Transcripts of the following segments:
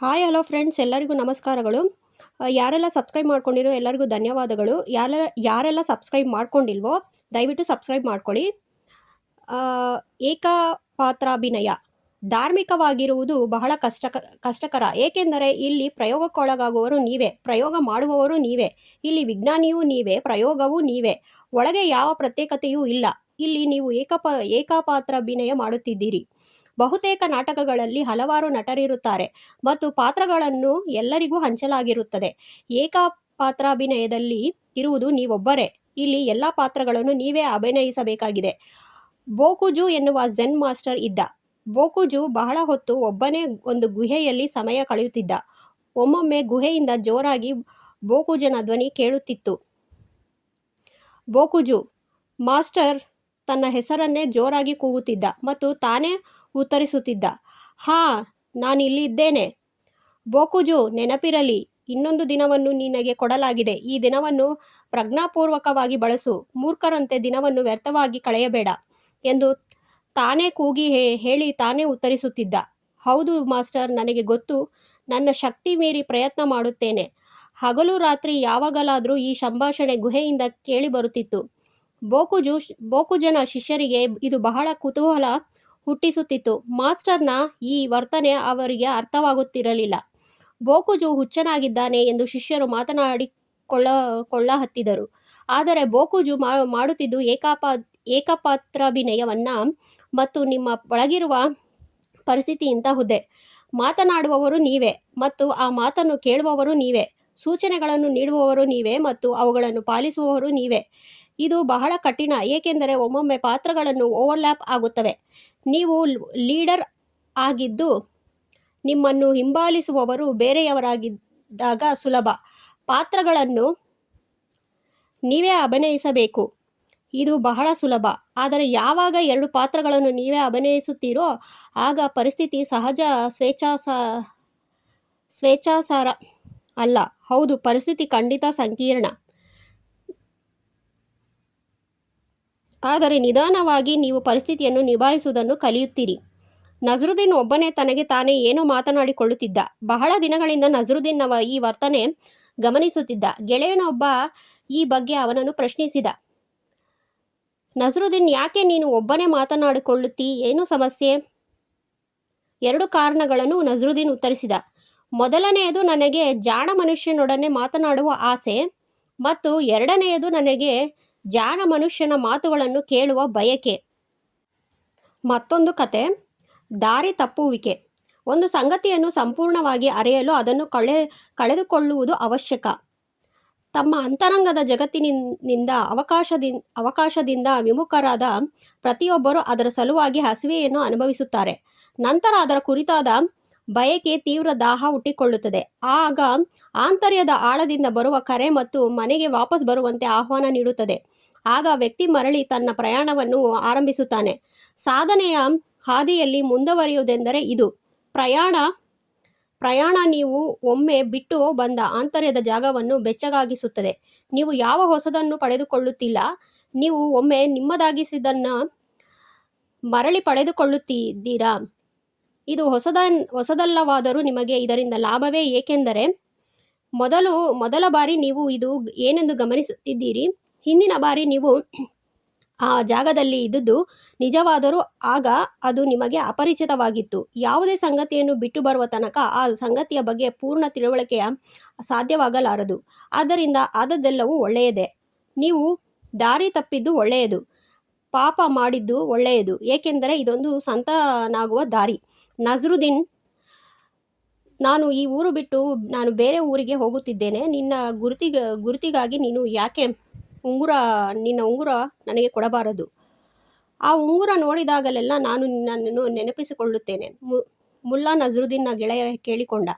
Hi hello friends, ಎಲ್ಲರಿಗೂ ನಮಸ್ಕಾರಗಳು. ಯಾರೆಲ್ಲ ಸಬ್ಸ್ಕ್ರೈಬ್ ಮಾಡ್ಕೊಂಡಿರೋ ಎಲ್ಲರಿಗೂ ಧನ್ಯವಾದಗಳು. ಯಾರೆಲ್ಲ ಸಬ್ಸ್ಕ್ರೈಬ್ ಮಾಡ್ಕೊಂಡಿಲ್ವೋ ದಯವಿಟ್ಟು ಸಬ್ಸ್ಕ್ರೈಬ್ ಮಾಡ್ಕೊಳ್ಳಿ. ಆ, ಏಕಪಾತ್ರಾಭಿನಯ ಧಾರ್ಮಿಕವಾಗಿರುವುದು ಬಹಳ ಕಷ್ಟಕರ, ಏಕೆಂದರೆ ಇಲ್ಲಿ ಪ್ರಯೋಗಕ್ಕೊಳಗಾಗುವವರು ನೀವೇ, ಪ್ರಯೋಗ ಮಾಡುವವರು ನೀವೇ, ಇಲ್ಲಿ ವಿಜ್ಞಾನಿಯೂ ನೀವೇ, ಪ್ರಯೋಗವೂ ನೀವೇ. ಒಳಗೆ ಯಾವ ಪ್ರತ್ಯೇಕತೆಯೂ ಇಲ್ಲ. ಇಲ್ಲಿ ನೀವು ಏಕಪಾತ್ರಾಭಿನಯ ಮಾಡುತ್ತಿದ್ದೀರಿ. ಬಹುತೇಕ ನಾಟಕಗಳಲ್ಲಿ ಹಲವಾರು ನಟರಿರುತ್ತಾರೆ ಮತ್ತು ಪಾತ್ರಗಳನ್ನು ಎಲ್ಲರಿಗೂ ಹಂಚಲಾಗಿರುತ್ತದೆ. ಏಕಪಾತ್ರಾಭಿನಯದಲ್ಲಿ ಇರುವುದು ನೀವೊಬ್ಬರೇ. ಇಲ್ಲಿ ಎಲ್ಲ ಪಾತ್ರಗಳನ್ನು ನೀವೇ ಅಭಿನಯಿಸಬೇಕಾಗಿದೆ. ಬೋಕುಜು ಎನ್ನುವ ಝೆನ್ ಮಾಸ್ಟರ್ ಇದ್ದ. ಬೋಕುಜು ಬಹಳ ಹೊತ್ತು ಒಬ್ಬನೇ ಒಂದು ಗುಹೆಯಲ್ಲಿ ಸಮಯ ಕಳೆಯುತ್ತಿದ್ದ. ಒಮ್ಮೊಮ್ಮೆ ಗುಹೆಯಿಂದ ಜೋರಾಗಿ ಬೋಕುಜನ ಧ್ವನಿ ಕೇಳುತ್ತಿತ್ತು. ಬೋಕುಜು ಮಾಸ್ಟರ್ ತನ್ನ ಹೆಸರನ್ನೇ ಜೋರಾಗಿ ಕೂಗುತ್ತಿದ್ದ ಮತ್ತು ತಾನೇ ಉತ್ತರಿಸುತ್ತಿದ್ದ. ಹಾ, ನಾನಿಲ್ಲಿದ್ದೇನೆ. ಬೋಕುಜು, ನೆನಪಿರಲಿ, ಇನ್ನೊಂದು ದಿನವನ್ನು ನಿನಗೆ ಕೊಡಲಾಗಿದೆ. ಈ ದಿನವನ್ನು ಪ್ರಜ್ಞಾಪೂರ್ವಕವಾಗಿ ಬಳಸು. ಮೂರ್ಖರಂತೆ ದಿನವನ್ನು ವ್ಯರ್ಥವಾಗಿ ಕಳೆಯಬೇಡ ಎಂದು ತಾನೇ ಕೂಗಿ ಹೇಳಿ ತಾನೇ ಉತ್ತರಿಸುತ್ತಿದ್ದ. ಹೌದು ಮಾಸ್ಟರ್, ನನಗೆ ಗೊತ್ತು. ನನ್ನ ಶಕ್ತಿ ಮೀರಿ ಪ್ರಯತ್ನ ಮಾಡುತ್ತೇನೆ. ಹಗಲು ರಾತ್ರಿ ಯಾವಾಗಲಾದರೂ ಈ ಸಂಭಾಷಣೆ ಗುಹೆಯಿಂದ ಕೇಳಿ ಬರುತ್ತಿತ್ತು. ಬೋಕುಜನ ಶಿಷ್ಯರಿಗೆ ಇದು ಬಹಳ ಕುತೂಹಲ ಹುಟ್ಟಿಸುತ್ತಿತ್ತು. ಮಾಸ್ಟರ್ನ ಈ ವರ್ತನೆ ಅವರಿಗೆ ಅರ್ಥವಾಗುತ್ತಿರಲಿಲ್ಲ. ಬೋಕುಜು ಹುಚ್ಚನಾಗಿದ್ದಾನೆ ಎಂದು ಶಿಷ್ಯರು ಮಾತನಾಡಿಕೊಳ್ಳಹತ್ತಿದರು. ಆದರೆ ಬೋಕುಜು ಮಾಡುತ್ತಿದ್ದು ಏಕಪಾತ್ರಾಭಿನಯವನ್ನ ಮತ್ತು ನಿಮ್ಮ ಒಳಗಿರುವ ಪರಿಸ್ಥಿತಿ ಇಂತಹುದೇ. ಮಾತನಾಡುವವರು ನೀವೇ ಮತ್ತು ಆ ಮಾತನ್ನು ಕೇಳುವವರು ನೀವೇ. ಸೂಚನೆಗಳನ್ನು ನೀಡುವವರು ನೀವೇ ಮತ್ತು ಅವುಗಳನ್ನು ಪಾಲಿಸುವವರು ನೀವೇ. ಇದು ಬಹಳ ಕಠಿಣ, ಏಕೆಂದರೆ ಒಮ್ಮೊಮ್ಮೆ ಪಾತ್ರಗಳನ್ನು ಓವರ್ಲ್ಯಾಪ್ ಆಗುತ್ತವೆ. ನೀವು ಲೀಡರ್ ಆಗಿದ್ದು ನಿಮ್ಮನ್ನು ಹಿಂಬಾಲಿಸುವವರು ಬೇರೆಯವರಾಗಿದ್ದಾಗ ಸುಲಭ. ಪಾತ್ರಗಳನ್ನು ನೀವೇ ಅಭಿನಯಿಸಬೇಕು, ಇದು ಬಹಳ ಸುಲಭ. ಆದರೆ ಯಾವಾಗ ಎರಡು ಪಾತ್ರಗಳನ್ನು ನೀವೇ ಅಭಿನಯಿಸುತ್ತೀರೋ ಆಗ ಪರಿಸ್ಥಿತಿ ಸಹಜ ಸ್ವೇಚ್ಛಾಸಾರ ಅಲ್ಲ. ಹೌದು, ಪರಿಸ್ಥಿತಿ ಖಂಡಿತ ಸಂಕೀರ್ಣ. ಆದರೆ ನಿಧಾನವಾಗಿ ನೀವು ಪರಿಸ್ಥಿತಿಯನ್ನು ನಿಭಾಯಿಸುವುದನ್ನು ಕಲಿಯುತ್ತೀರಿ. ನಜರುದ್ದೀನ್ ಒಬ್ಬನೇ ತನಗೆ ತಾನೇ ಏನೋ ಮಾತನಾಡಿಕೊಳ್ಳುತ್ತಿದ್ದ. ಬಹಳ ದಿನಗಳಿಂದ ನಜರುದ್ದೀನ್ ಈ ವರ್ತನೆ ಗಮನಿಸುತ್ತಿದ್ದ. ಗೆಳೆಯನೊಬ್ಬ ಈ ಬಗ್ಗೆ ಅವನನ್ನು ಪ್ರಶ್ನಿಸಿದ. ನಜರುದ್ದೀನ್, ಯಾಕೆ ನೀನು ಒಬ್ಬನೇ ಮಾತನಾಡಿಕೊಳ್ಳುತ್ತೀ? ಏನು ಸಮಸ್ಯೆ? 2 ಕಾರಣಗಳನ್ನು ನಜರುದ್ದೀನ್ ಉತ್ತರಿಸಿದ. ಮೊದಲನೆಯದು, ನನಗೆ ಜಾಣ ಮನುಷ್ಯನೊಡನೆ ಮಾತನಾಡುವ ಆಸೆ ಮತ್ತು ಎರಡನೆಯದು, ನನಗೆ ಜಾಣ ಮನುಷ್ಯನ ಮಾತುಗಳನ್ನು ಕೇಳುವ ಬಯಕೆ. ಮತ್ತೊಂದು ಕತೆ, ದಾರಿ ತಪ್ಪುವಿಕೆ. ಒಂದು ಸಂಗತಿಯನ್ನು ಸಂಪೂರ್ಣವಾಗಿ ಅರಿಯಲು ಅದನ್ನು ಕಳೆದುಕೊಳ್ಳುವುದು ಅವಶ್ಯಕ. ತಮ್ಮ ಅಂತರಂಗದ ಜಗತ್ತಿನಿಂದ ಅವಕಾಶದಿಂದ ವಿಮುಖರಾದ ಪ್ರತಿಯೊಬ್ಬರೂ ಅದರ ಸಲುವಾಗಿ ಹಸಿವೆಯನ್ನು ಅನುಭವಿಸುತ್ತಾರೆ. ನಂತರ ಅದರ ಕುರಿತಾದ ಬಯಕೆ ತೀವ್ರ ದಾಹ ಹುಟ್ಟಿಕೊಳ್ಳುತ್ತದೆ. ಆಗ ಆಂತರ್ಯದ ಆಳದಿಂದ ಬರುವ ಕರೆ ಮತ್ತು ಮನೆಗೆ ವಾಪಸ್ ಬರುವಂತೆ ಆಹ್ವಾನ ನೀಡುತ್ತದೆ. ಆಗ ವ್ಯಕ್ತಿ ಮರಳಿ ತನ್ನ ಪ್ರಯಾಣವನ್ನು ಆರಂಭಿಸುತ್ತಾನೆ. ಸಾಧನೆಯ ಹಾದಿಯಲ್ಲಿ ಮುಂದುವರಿಯುವುದೆಂದರೆ ಇದು. ಪ್ರಯಾಣ ನೀವು ಒಮ್ಮೆ ಬಿಟ್ಟು ಬಂದ ಆಂತರ್ಯದ ಜಾಗವನ್ನು ಬೆಚ್ಚಗಾಗಿಸುತ್ತದೆ. ನೀವು ಯಾವ ಹೊಸದನ್ನು ಪಡೆದುಕೊಳ್ಳುತ್ತಿಲ್ಲ, ನೀವು ಒಮ್ಮೆ ನಿಮ್ಮದಾಗಿಸಿದ್ದನ್ನು ಮರಳಿ ಪಡೆದುಕೊಳ್ಳುತ್ತಿದ್ದೀರಾ. ಇದು ಹೊಸದಲ್ಲವಾದರೂ ನಿಮಗೆ ಇದರಿಂದ ಲಾಭವೇ, ಏಕೆಂದರೆ ಮೊದಲ ಬಾರಿ ನೀವು ಇದು ಏನೆಂದು ಗಮನಿಸುತ್ತಿದ್ದೀರಿ. ಹಿಂದಿನ ಬಾರಿ ನೀವು ಆ ಜಾಗದಲ್ಲಿ ಇದ್ದುದು ನಿಜವಾದರೂ ಆಗ ಅದು ನಿಮಗೆ ಅಪರಿಚಿತವಾಗಿತ್ತು. ಯಾವುದೇ ಸಂಗತಿಯನ್ನು ಬಿಟ್ಟು ಬರುವ ತನಕ ಆ ಸಂಗತಿಯ ಬಗ್ಗೆ ಪೂರ್ಣ ತಿಳುವಳಿಕೆಯ ಸಾಧ್ಯವಾಗಲಾರದು. ಆದ್ದರಿಂದ ಆದದ್ದೆಲ್ಲವೂ ಒಳ್ಳೆಯದೇ. ನೀವು ದಾರಿ ತಪ್ಪಿದ್ದು ಒಳ್ಳೆಯದು, ಪಾಪ ಮಾಡಿದ್ದು ಒಳ್ಳೆಯದು, ಏಕೆಂದರೆ ಇದೊಂದು ಸಂತನಾಗುವ ದಾರಿ. ನಜರುದ್ದೀನ್, ನಾನು ಈ ಊರು ಬಿಟ್ಟು ನಾನು ಬೇರೆ ಊರಿಗೆ ಹೋಗುತ್ತಿದ್ದೇನೆ. ನಿನ್ನ ಗುರುತಿಗಾಗಿ ನೀನು ಯಾಕೆ ನಿನ್ನ ಉಂಗುರ ನನಗೆ ಕೊಡಬಾರದು? ಆ ಉಂಗುರ ನೋಡಿದಾಗಲೆಲ್ಲ ನಾನು ನಿನ್ನನ್ನು ನೆನಪಿಸಿಕೊಳ್ಳುತ್ತೇನೆ. ಮುಲ್ಲಾ ನಜರುದ್ದೀನ್ನ ಗೆಳೆಯ ಕೇಳಿಕೊಂಡ.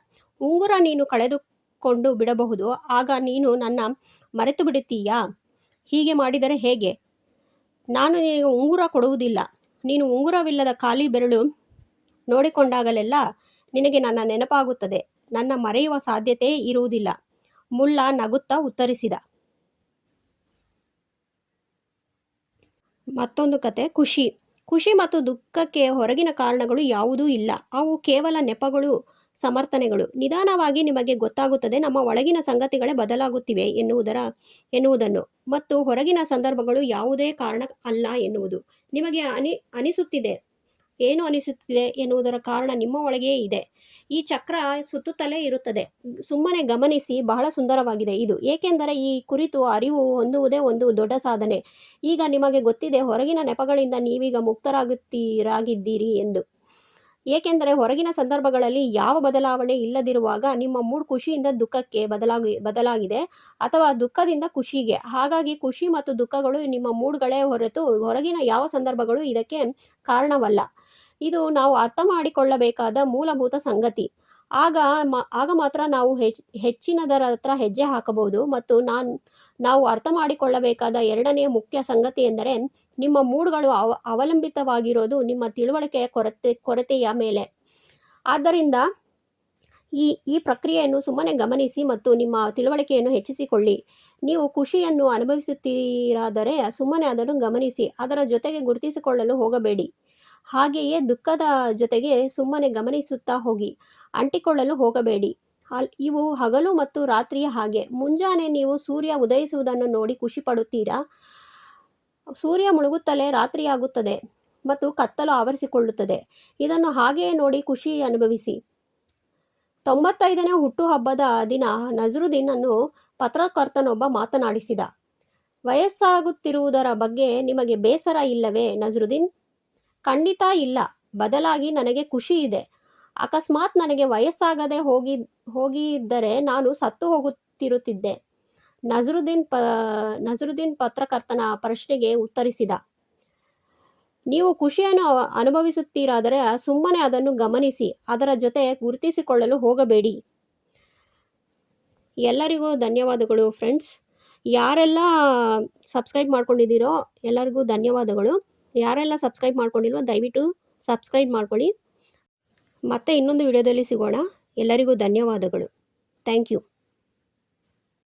ಉಂಗುರ ನೀನು ಕಳೆದುಕೊಂಡು ಬಿಡಬಹುದು, ಆಗ ನೀನು ನನ್ನ ಮರೆತು ಬಿಡುತ್ತೀಯಾ? ಹೀಗೆ ಮಾಡಿದರೆ ಹೇಗೆ? ನಾನು ನಿನಗೆ ಉಂಗುರ ಕೊಡುವುದಿಲ್ಲ. ನೀನು ಉಂಗುರವಿಲ್ಲದ ಖಾಲಿ ಬೆರಳು ನೋಡಿಕೊಂಡಾಗಲೆಲ್ಲ ನಿನಗೆ ನನ್ನ ನೆನಪಾಗುತ್ತದೆ. ನನ್ನ ಮರೆಯುವ ಸಾಧ್ಯತೆಯೇ ಇರುವುದಿಲ್ಲ. ಮುಲ್ಲಾ ನಗುತ್ತಾ ಉತ್ತರಿಸಿದ. ಮತ್ತೊಂದು ಕತೆ, ಖುಷಿ ಮತ್ತು ದುಃಖಕ್ಕೆ ಹೊರಗಿನ ಕಾರಣಗಳು ಯಾವುದೂ ಇಲ್ಲ. ಅವು ಕೇವಲ ನೆಪಗಳು. ಸಮರ್ಥನೆಗಳು. ನಿಧಾನವಾಗಿ ನಿಮಗೆ ಗೊತ್ತಾಗುತ್ತದೆ ನಮ್ಮ ಒಳಗಿನ ಸಂಗತಿಗಳೇ ಬದಲಾಗುತ್ತಿವೆ ಎನ್ನುವುದನ್ನು ಮತ್ತು ಹೊರಗಿನ ಸಂದರ್ಭಗಳು ಯಾವುದೇ ಕಾರಣ ಅಲ್ಲ ಎನ್ನುವುದು. ನಿಮಗೆ ಅನಿಸುತ್ತಿದೆ ಏನು ಅನಿಸುತ್ತಿದೆ ಎನ್ನುವುದರ ಕಾರಣ ನಿಮ್ಮ ಒಳಗೆಯೇ ಇದೆ. ಈ ಚಕ್ರ ಸುತ್ತುತ್ತಲೇ ಇರುತ್ತದೆ. ಸುಮ್ಮನೆ ಗಮನಿಸಿ, ಬಹಳ ಸುಂದರವಾಗಿದೆ ಇದು. ಏಕೆಂದರೆ ಈ ಕುರಿತು ಅರಿವು ಹೊಂದುವುದೇ ಒಂದು ದೊಡ್ಡ ಸಾಧನೆ. ಈಗ ನಿಮಗೆ ಗೊತ್ತಿದೆ ಹೊರಗಿನ ನೆಪಗಳಿಂದ ನೀವೀಗ ಮುಕ್ತರಾಗಿದ್ದೀರಿ ಎಂದು. ಏಕೆಂದರೆ ಹೊರಗಿನ ಸಂದರ್ಭಗಳಲ್ಲಿ ಯಾವ ಬದಲಾವಣೆ ಇಲ್ಲದಿರುವಾಗ ನಿಮ್ಮ ಮೂಡ್ ಖುಷಿಯಿಂದ ದುಃಖಕ್ಕೆ ಬದಲಾಗಿದೆ ಅಥವಾ ದುಃಖದಿಂದ ಖುಷಿಗೆ. ಹಾಗಾಗಿ ಖುಷಿ ಮತ್ತು ದುಃಖಗಳು ನಿಮ್ಮ ಮೂಡ್ಗಳೇ ಹೊರತು ಹೊರಗಿನ ಯಾವ ಸಂದರ್ಭಗಳು ಇದಕ್ಕೆ ಕಾರಣವಲ್ಲ. ಇದು ನಾವು ಅರ್ಥ ಮಾಡಿಕೊಳ್ಳಬೇಕಾದ ಮೂಲಭೂತ ಸಂಗತಿ. ಆಗ ಮಾತ್ರ ನಾವು ಹೆಚ್ಚಿನದರ ಹತ್ರ ಹೆಜ್ಜೆ ಹಾಕಬಹುದು. ಮತ್ತು ನಾವು ಅರ್ಥ ಮಾಡಿಕೊಳ್ಳಬೇಕಾದ ಎರಡನೆಯ ಮುಖ್ಯ ಸಂಗತಿ ಎಂದರೆ ನಿಮ್ಮ ಮೂಡ್ಗಳು ಅವಲಂಬಿತವಾಗಿರೋದು ನಿಮ್ಮ ತಿಳುವಳಿಕೆಯ ಕೊರತೆಯ ಮೇಲೆ. ಆದ್ದರಿಂದ ಈ ಪ್ರಕ್ರಿಯೆಯನ್ನು ಸುಮ್ಮನೆ ಗಮನಿಸಿ ಮತ್ತು ನಿಮ್ಮ ತಿಳುವಳಿಕೆಯನ್ನು ಹೆಚ್ಚಿಸಿಕೊಳ್ಳಿ. ನೀವು ಖುಷಿಯನ್ನು ಅನುಭವಿಸುತ್ತೀರಾದರೆ ಸುಮ್ಮನೆ ಅದನ್ನು ಗಮನಿಸಿ, ಅದರ ಜೊತೆಗೆ ಗುರುತಿಸಿಕೊಳ್ಳಲು ಹೋಗಬೇಡಿ. ಹಾಗೆಯೇ ದುಃಖದ ಜೊತೆಗೆ ಸುಮ್ಮನೆ ಗಮನಿಸುತ್ತಾ ಹೋಗಿ, ಅಂಟಿಕೊಳ್ಳಲು ಹೋಗಬೇಡಿ. ಇವು ಹಗಲು ಮತ್ತು ರಾತ್ರಿಯ ಹಾಗೆ. ಮುಂಜಾನೆ ನೀವು ಸೂರ್ಯ ಉದಯಿಸುವುದನ್ನು ನೋಡಿ ಖುಷಿ ಪಡುತ್ತೀರಾ? ಸೂರ್ಯ ಮುಳುಗುತ್ತಲೇ ರಾತ್ರಿಯಾಗುತ್ತದೆ ಮತ್ತು ಕತ್ತಲು ಆವರಿಸಿಕೊಳ್ಳುತ್ತದೆ. ಇದನ್ನು ಹಾಗೆಯೇ ನೋಡಿ ಖುಷಿ ಅನುಭವಿಸಿ. 95ನೇ ಹುಟ್ಟುಹಬ್ಬದ ದಿನ ನಜರುದ್ದೀನ್ ಅನ್ನು ಪತ್ರಕರ್ತನೊಬ್ಬ ಮಾತನಾಡಿಸಿದ. ವಯಸ್ಸಾಗುತ್ತಿರುವುದರ ಬಗ್ಗೆ ನಿಮಗೆ ಬೇಸರ ಇಲ್ಲವೇ ನಜರುದ್ದೀನ್? ಖಂಡಿತ ಇಲ್ಲ. ಬದಲಾಗಿ ನನಗೆ ಖುಷಿ ಇದೆ. ಅಕಸ್ಮಾತ್ ನನಗೆ ವಯಸ್ಸಾಗದೆ ಹೋಗಿದ್ದರೆ ನಾನು ಸತ್ತು ಹೋಗುತ್ತಿರುತ್ತಿದ್ದೆ. ನಜರುದ್ದೀನ್ ಪತ್ರಕರ್ತನ ಪ್ರಶ್ನೆಗೆ ಉತ್ತರಿಸಿದ. ನೀವು ಖುಷಿಯನ್ನು ಅನುಭವಿಸುತ್ತೀರಾದರೆ ಸುಮ್ಮನೆ ಅದನ್ನು ಗಮನಿಸಿ, ಅದರ ಜೊತೆ ಗುರುತಿಸಿಕೊಳ್ಳಲು ಹೋಗಬೇಡಿ. ಎಲ್ಲರಿಗೂ ಧನ್ಯವಾದಗಳು ಫ್ರೆಂಡ್ಸ್. ಯಾರೆಲ್ಲ ಸಬ್ಸ್ಕ್ರೈಬ್ ಮಾಡ್ಕೊಂಡಿದ್ದೀರೋ ಎಲ್ಲರಿಗೂ ಧನ್ಯವಾದಗಳು. ಯಾರೆಲ್ಲ ಸಬ್ಸ್ಕ್ರೈಬ್ ಮಾಡ್ಕೊಂಡಿಲ್ವೋ ದಯವಿಟ್ಟು ಸಬ್ಸ್ಕ್ರೈಬ್ ಮಾಡ್ಕೊಳ್ಳಿ. ಮತ್ತೆ ಇನ್ನೊಂದು ವಿಡಿಯೋದಲ್ಲಿ ಸಿಗೋಣ. ಎಲ್ಲರಿಗೂ ಧನ್ಯವಾದಗಳು. Thank you.